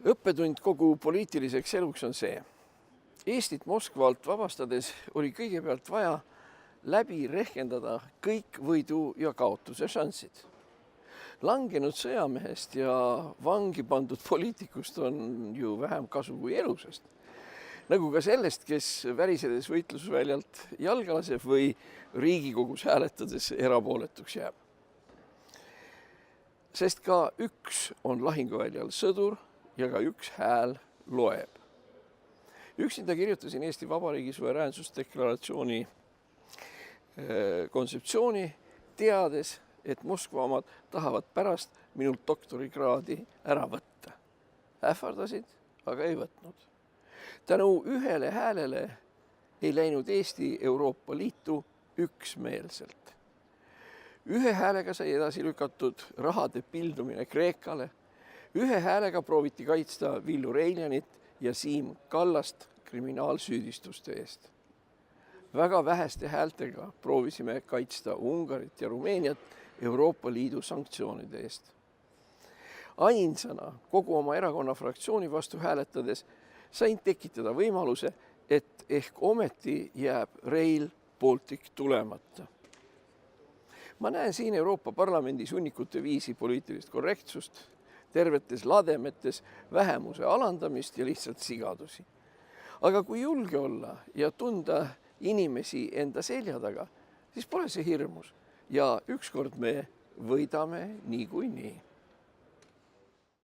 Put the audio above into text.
Õppetund kogu poliitiliseks eluks on see. Eestit Moskva alt vabastades oli kõigepealt vaja läbi rehkendada kõik võidu ja kaotuse šansid. Langenud sõjamehest ja vangi pandud poliitikust on ju vähem kasu kui elusast. Nagu ka sellest, kes värisedes võitlusväljalt jalga laseb või Riigikogus hääletades erapooletuks jääb. Sest ka üks on lahinguväljal sõdur ja ka üks hääl loeb. Üksinda kirjutasin Eesti Vabariigi suveräänsusdeklaratsiooni kontseptsiooni, teades, et Moskva omad tahavad pärast minult doktorikraadi ära võtta. Ähvardasid, aga ei võtnud. Tänu ühele häälele ei läinud Eesti Euroopa Liitu üksmeelselt. Ühe häälega sai edasi lükatud rahade pildumine Kreekale. Ühe häälega prooviti kaitsta Villu Reiljanit ja Siim Kallast kriminaalsüüdistuste eest. Väga väheste häältega proovisime kaitsta Ungarit ja Rumeeniat Euroopa Liidu sanktsioonide eest. Ainsana kogu oma erakonna fraktsiooni vastu hääletades sain tekitada võimaluse, et ehk ometi jääb Rail Baltic tulemata. Ma näen siin Euroopa Parlamendis hunnikute viisi poliitilist korrektsust, tervetes lademetes vähemuse alandamist ja lihtsalt sigadusi. Aga kui julge olla ja tunda inimesi enda selja taga, siis pole see hirmus ja ükskord me võidame niikuinii.